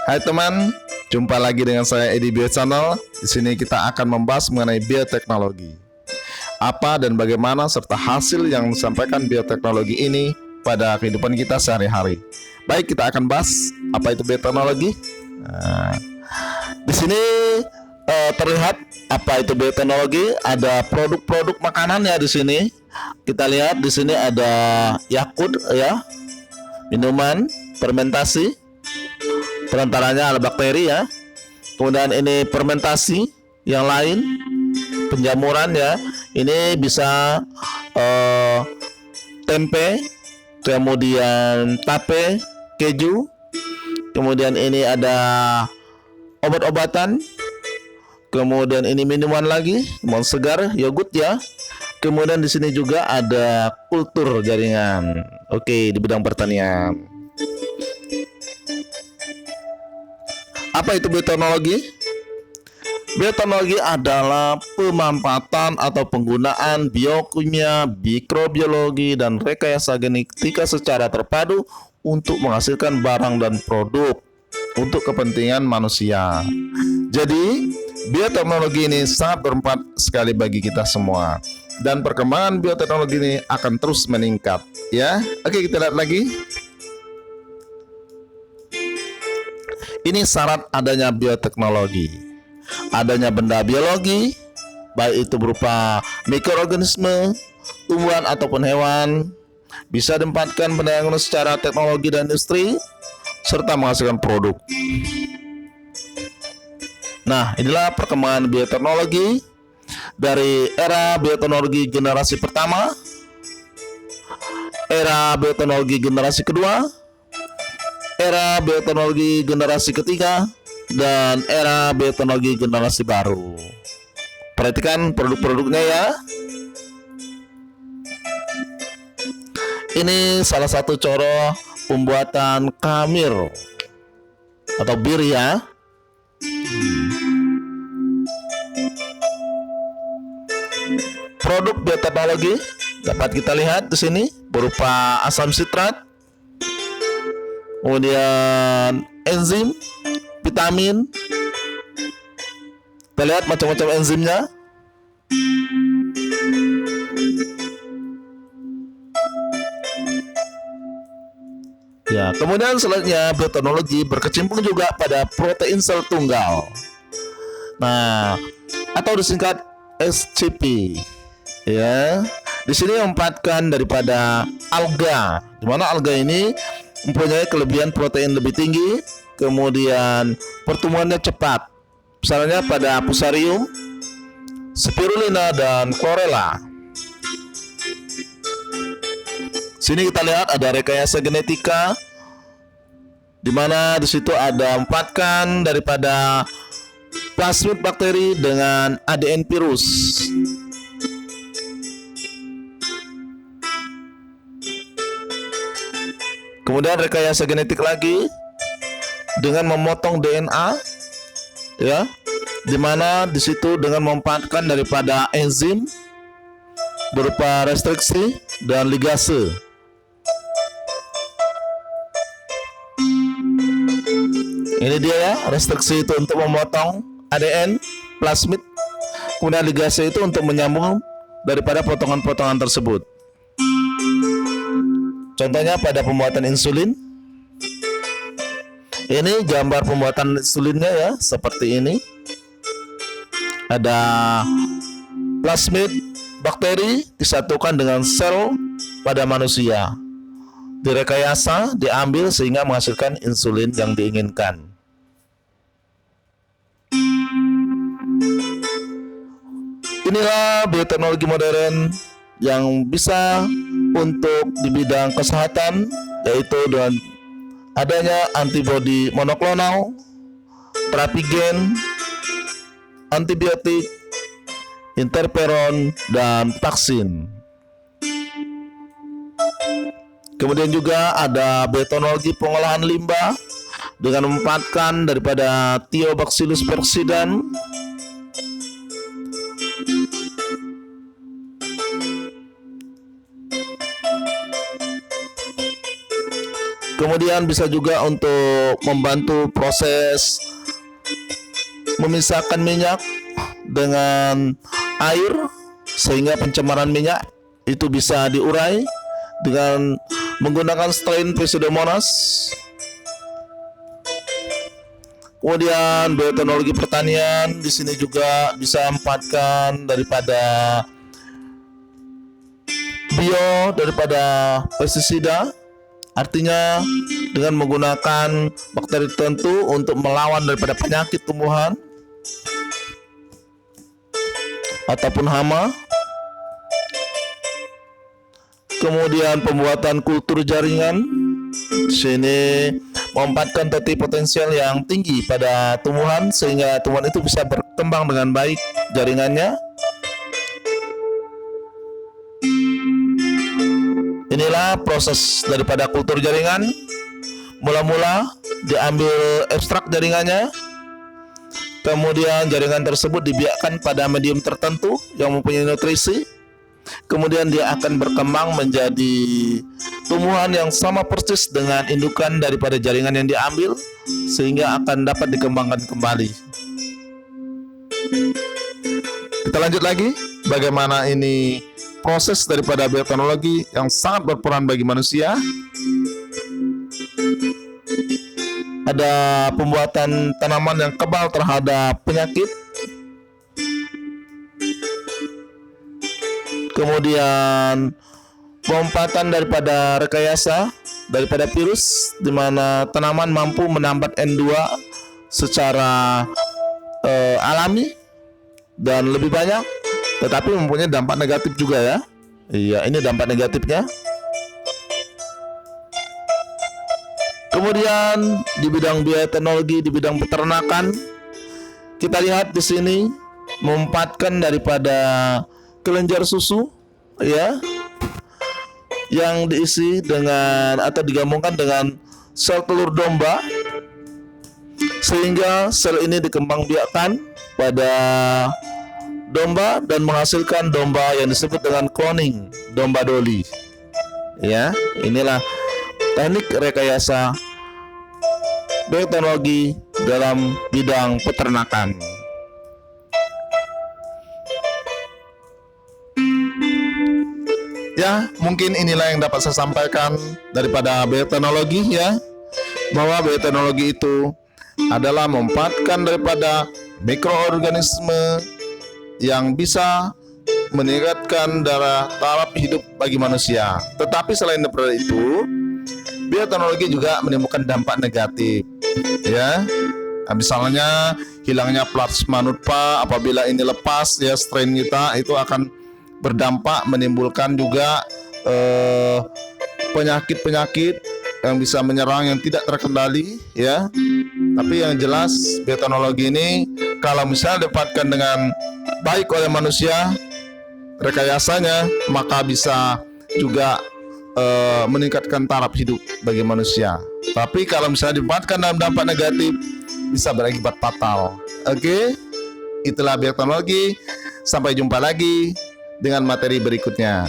Hai teman, jumpa lagi dengan saya Edi Bio Channel. Di sini kita akan membahas mengenai bioteknologi. Apa dan bagaimana serta hasil yang disampaikan bioteknologi ini pada kehidupan kita sehari-hari. Baik, kita akan bahas apa itu bioteknologi. Nah, di sini terlihat apa itu bioteknologi. Ada produk-produk makanan ya di sini. Kita lihat di sini ada Yakult ya, minuman fermentasi. Perantaranya ada bakteri ya. Kemudian ini fermentasi yang lain, penjamuran ya. Ini bisa tempe, kemudian tape, keju. Kemudian ini ada obat-obatan. Kemudian ini minuman lagi, minuman segar, yogurt ya. Kemudian di sini juga ada kultur jaringan. Oke, di bidang pertanian. Apa itu bioteknologi? Bioteknologi adalah pemanfaatan atau penggunaan biokimia, mikrobiologi, dan rekayasa genetika secara terpadu untuk menghasilkan barang dan produk untuk kepentingan manusia. Jadi, bioteknologi ini sangat bermanfaat sekali bagi kita semua. Dan perkembangan bioteknologi ini akan terus meningkat. Ya, oke, kita lihat lagi. Ini syarat adanya bioteknologi. Adanya benda biologi, baik itu berupa mikroorganisme, tumbuhan ataupun hewan, bisa ditempatkan benda yang secara teknologi dan industri, serta menghasilkan produk. Nah, inilah perkembangan bioteknologi dari era bioteknologi generasi pertama, era bioteknologi generasi kedua, era bioteknologi generasi ketiga, dan era bioteknologi generasi baru. Perhatikan produk-produknya ya. Ini salah satu contoh pembuatan kamir atau bir ya. Produk bioteknologi dapat kita lihat di sini berupa asam sitrat, kemudian enzim, vitamin. Kita lihat macam-macam enzimnya. Ya, kemudian selanjutnya bioteknologi berkecimpung juga pada protein sel tunggal. Nah, atau disingkat SCP. Ya, di sini memanfaatkan daripada alga, di mana alga ini mempunyai kelebihan protein lebih tinggi, kemudian pertumbuhannya cepat. Misalnya pada Fusarium, Spirulina, dan Chlorella. Sini kita lihat ada rekayasa genetika, di mana di situ ada memanfaatkan daripada plasmid bakteri dengan ADN virus. Kemudian rekayasa genetik lagi dengan memotong DNA, ya, dimana di situ dengan memanfaatkan daripada enzim berupa restriksi dan ligase. Ini dia ya, restriksi itu untuk memotong ADN plasmid, kemudian ligase itu untuk menyambung daripada potongan-potongan tersebut. Contohnya pada pembuatan insulin. Ini gambar pembuatan insulinnya ya, seperti ini. Ada plasmid bakteri disatukan dengan sel pada manusia. Direkayasa, diambil sehingga menghasilkan insulin yang diinginkan. Inilah bioteknologi modern yang bisa untuk di bidang kesehatan, yaitu dengan adanya antibodi monoklonal, terapi gen, antibiotik, interferon, dan vaksin. Kemudian juga ada bioteknologi pengolahan limbah dengan memanfaatkan daripada Thiobacillus persiden, Kemudian bisa juga untuk membantu proses memisahkan minyak dengan air sehingga pencemaran minyak itu bisa diurai dengan menggunakan strain Pseudomonas. Kemudian bioteknologi pertanian di sini juga bisa memanfaatkan daripada daripada pestisida, artinya dengan menggunakan bakteri tertentu untuk melawan daripada penyakit tumbuhan ataupun hama. Kemudian pembuatan kultur jaringan, sini memanfaatkan tadi potensial yang tinggi pada tumbuhan sehingga tumbuhan itu bisa berkembang dengan baik jaringannya. Inilah proses daripada kultur jaringan. Mula-mula diambil ekstrak jaringannya, kemudian jaringan tersebut dibiarkan pada medium tertentu yang mempunyai nutrisi. Kemudian dia akan berkembang menjadi tumbuhan yang sama persis dengan indukan daripada jaringan yang diambil, sehingga akan dapat dikembangkan kembali. Kita lanjut lagi, bagaimana ini proses daripada bioteknologi yang sangat berperan bagi manusia. Ada pembuatan tanaman yang kebal terhadap penyakit. Kemudian pemanfaatan daripada rekayasa daripada virus, di mana tanaman mampu menambat N2 secara alami dan lebih banyak, tetapi mempunyai dampak negatif juga ya. Iya, ini dampak negatifnya. Kemudian di bidang bioteknologi, di bidang peternakan, kita lihat di sini memanfaatkan daripada kelenjar susu ya, yang diisi dengan atau digabungkan dengan sel telur domba, sehingga sel ini dikembangbiakkan pada domba dan menghasilkan domba yang disebut dengan cloning, domba doli. Ya, inilah teknik rekayasa bioteknologi dalam bidang peternakan. Ya, mungkin inilah yang dapat saya sampaikan daripada bioteknologi ya, bahwa bioteknologi itu adalah memanfaatkan daripada mikroorganisme yang bisa meningkatkan taraf hidup bagi manusia. Tetapi selain daripada itu, bioteknologi juga menimbulkan dampak negatif ya. Nah, misalnya hilangnya plasma nutpa apabila ini lepas ya, strain kita itu akan berdampak menimbulkan juga penyakit-penyakit yang bisa menyerang yang tidak terkendali ya. Tapi yang jelas bioteknologi ini kalau misalnya didapatkan dengan baik oleh manusia rekayasanya, maka bisa juga meningkatkan taraf hidup bagi manusia. Tapi kalau misalnya didapatkan dalam dampak negatif, bisa berakibat fatal. Oke, itulah bioteknologi. Sampai jumpa lagi dengan materi berikutnya.